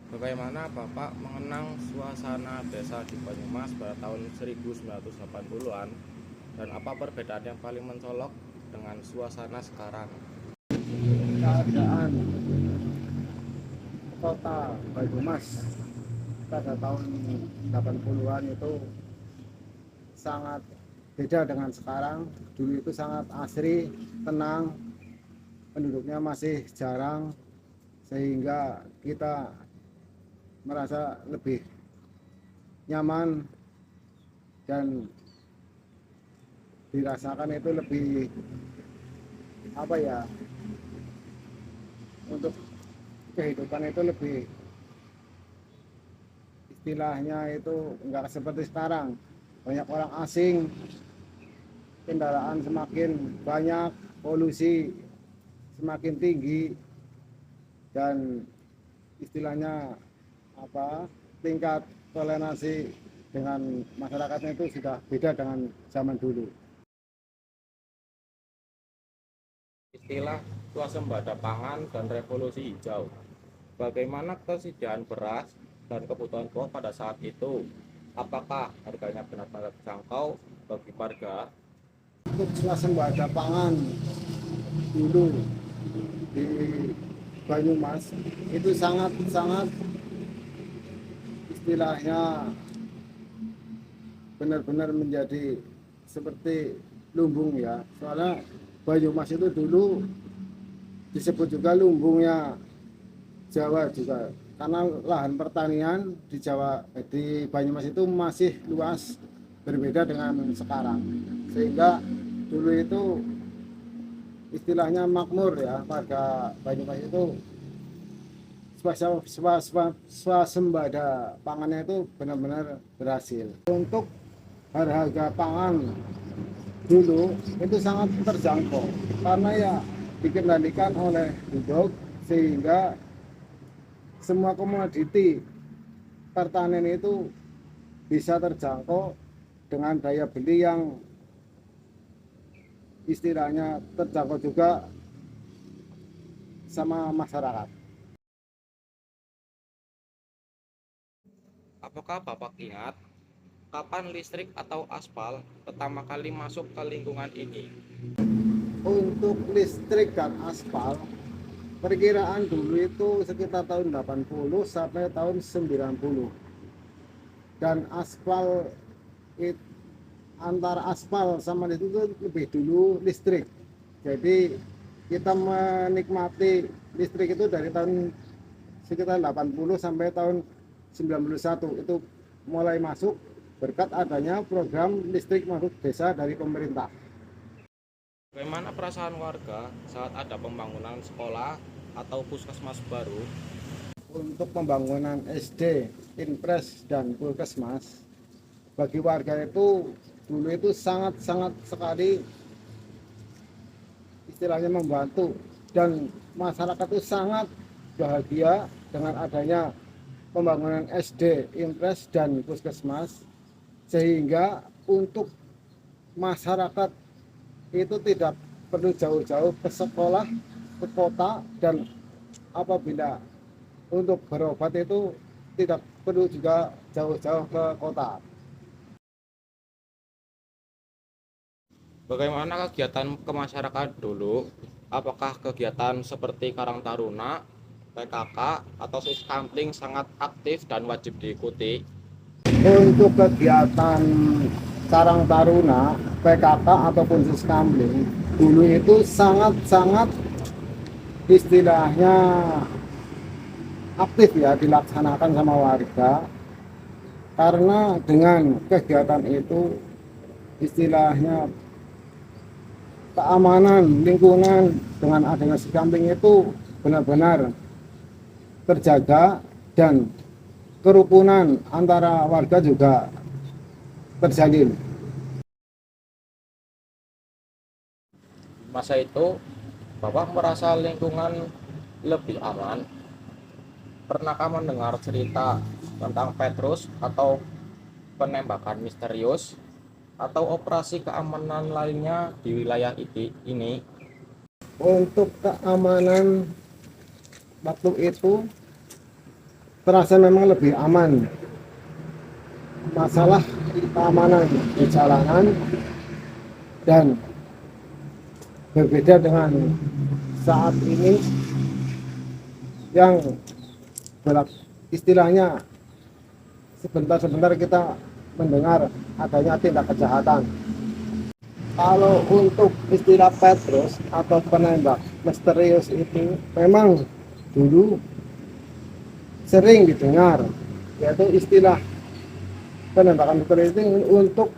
Bagaimana Bapak mengenang suasana desa di Banyumas pada tahun 1980-an dan apa perbedaan yang paling mencolok dengan suasana sekarang? Keadaan kota Banyumas pada tahun 80-an itu sangat beda dengan sekarang. Dulu itu sangat asri, tenang, penduduknya masih jarang, sehingga kita merasa lebih nyaman dan dirasakan itu lebih apa ya, untuk kehidupan itu lebih, istilahnya itu enggak seperti sekarang. Banyak orang asing, kendaraan semakin banyak, polusi semakin tinggi, dan istilahnya apa, tingkat toleransi dengan masyarakatnya itu sudah beda dengan zaman dulu. Istilah swasembada pangan dan revolusi hijau. Bagaimana ketersediaan beras dan kebutuhan pokok pada saat itu? Apakah harganya benar-benar terjangkau bagi warga? Untuk swasembada pangan dulu di Banyumas itu sangat istilahnya benar-benar menjadi seperti lumbung ya. Soalnya Banyumas itu dulu disebut juga lumbungnya Jawa juga, karena lahan pertanian di Jawa, di Banyumas itu masih luas, berbeda dengan sekarang, sehingga dulu itu istilahnya makmur ya. Warga Banyumas itu swasembada pangannya itu benar-benar berhasil. Untuk harga pangan dulu itu sangat terjangkau, karena ya dikendalikan oleh Bulog, sehingga semua komoditi pertanian itu bisa terjangkau dengan daya beli yang istilahnya terjangkau juga sama masyarakat. Apakah Bapak ingat kapan listrik atau aspal pertama kali masuk ke lingkungan ini? Untuk listrik dan aspal, perkiraan dulu itu sekitar tahun 80 sampai tahun 90. Dan aspal it, antara aspal sama itu lebih dulu listrik. Jadi kita menikmati listrik itu dari tahun sekitar 80 sampai tahun 91 itu mulai masuk berkat adanya program listrik masuk desa dari pemerintah. Bagaimana perasaan warga saat ada pembangunan sekolah atau puskesmas baru? Untuk pembangunan SD, Inpres dan Puskesmas, bagi warga itu dulu itu sangat sekali istilahnya membantu, dan masyarakat itu sangat bahagia dengan adanya pembangunan SD, Inpres dan Puskesmas, sehingga untuk masyarakat itu tidak perlu jauh-jauh ke sekolah, ke kota, dan apabila untuk berobat itu tidak perlu juga jauh-jauh ke kota. Bagaimana kegiatan kemasyarakatan dulu? Apakah kegiatan seperti Karang Taruna, PKK, atau Siskampling sangat aktif dan wajib diikuti? Untuk kegiatan Karang Taruna, PKK ataupun Siskampling dulu itu sangat istilahnya aktif ya, dilaksanakan sama warga, karena dengan kegiatan itu istilahnya keamanan lingkungan dengan adanya Siskampling itu benar-benar terjaga, dan kerukunan antara warga juga terjalin. Masa itu, Bapak merasa lingkungan lebih aman. Pernahkah mendengar cerita tentang Petrus atau penembakan misterius atau operasi keamanan lainnya di wilayah ini? Untuk keamanan waktu itu terasa memang lebih aman. Masalah keamanan di jalanan dan berbeda dengan saat ini yang istilahnya sebentar-sebentar kita mendengar adanya tindak kejahatan. Kalau untuk istilah Petrus atau penembak misterius itu memang dulu sering didengar, yaitu istilah penembakan misterius itu untuk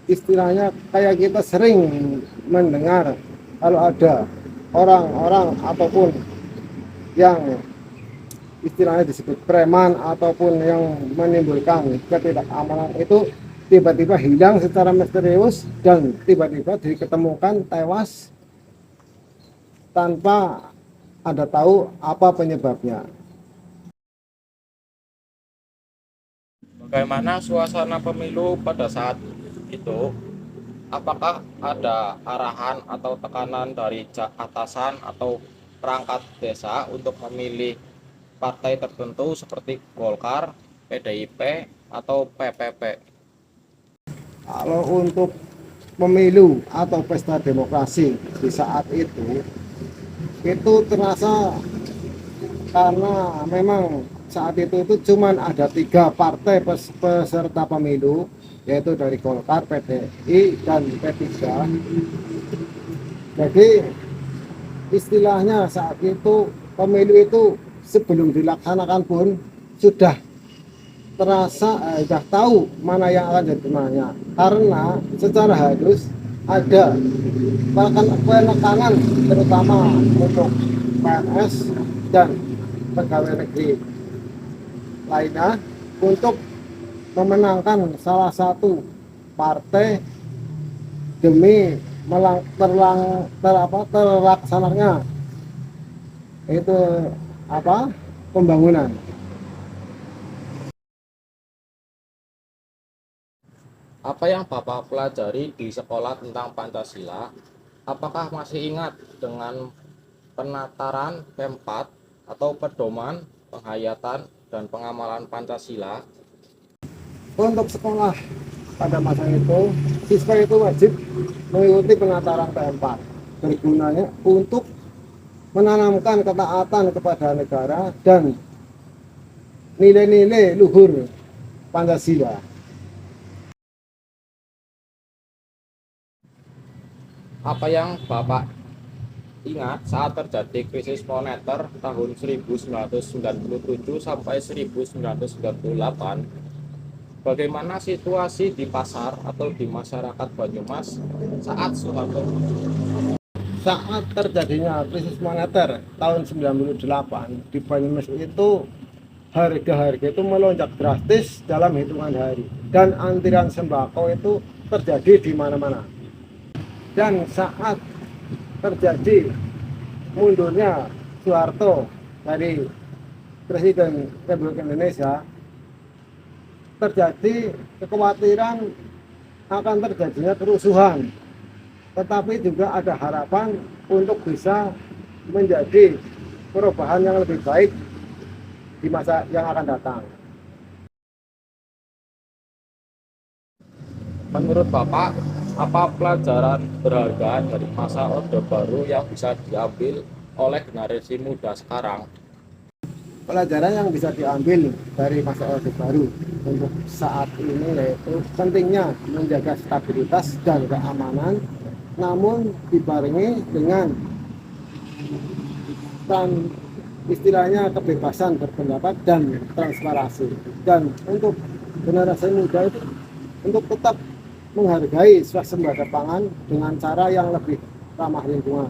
istilahnya kayak kita sering mendengar kalau ada orang-orang ataupun yang istilahnya disebut preman ataupun yang menimbulkan ketidakamanan itu tiba-tiba hilang secara misterius dan tiba-tiba diketemukan tewas tanpa ada tahu apa penyebabnya. Bagaimana suasana pemilu pada saat itu? Apakah ada arahan atau tekanan dari atasan atau perangkat desa untuk memilih partai tertentu seperti Golkar, PDIP, atau PPP? Kalau untuk pemilu atau pesta demokrasi di saat itu terasa karena memang saat itu cuman ada 3 partai peserta pemilu, yaitu dari Golkar, PDI, dan P3. Jadi istilahnya saat itu pemilu itu sebelum dilaksanakan pun sudah terasa sudah tahu mana yang akan jadi mana, karena secara halus ada penekanan terutama untuk PNS dan pegawai negeri lainnya untuk memenangkan salah satu partai demi terlaksananya itu pembangunan. Apa yang Bapak pelajari di sekolah tentang Pancasila? Apakah masih ingat dengan penataran P4 atau pedoman, penghayatan, dan pengamalan Pancasila? Untuk sekolah pada masa itu, siswa itu wajib mengikuti penataran P4. Bergunanya untuk menanamkan ketaatan kepada negara dan nilai-nilai luhur Pancasila. Apa yang Bapak ingat saat terjadi krisis moneter tahun 1997 sampai 1998? Bagaimana situasi di pasar atau di masyarakat Banyumas saat Soeharto? Saat terjadinya krisis moneter tahun 98 di Banyumas itu harga-harga itu melonjak drastis dalam hitungan hari dan antrian sembako itu terjadi di mana-mana. Dan saat terjadi mundurnya Soeharto dari Presiden Republik Indonesia, terjadi kekhawatiran akan terjadinya kerusuhan, tetapi juga ada harapan untuk bisa menjadi perubahan yang lebih baik di masa yang akan datang. Menurut Bapak, apa pelajaran berharga dari masa Orde Baru yang bisa diambil oleh generasi muda sekarang? Pelajaran yang bisa diambil dari masa Orde Baru untuk saat ini yaitu pentingnya menjaga stabilitas dan keamanan, namun dibarengi dengan istilahnya kebebasan berpendapat dan transparansi. Dan untuk generasi muda itu untuk tetap menghargai swasembada pangan dengan cara yang lebih ramah lingkungan.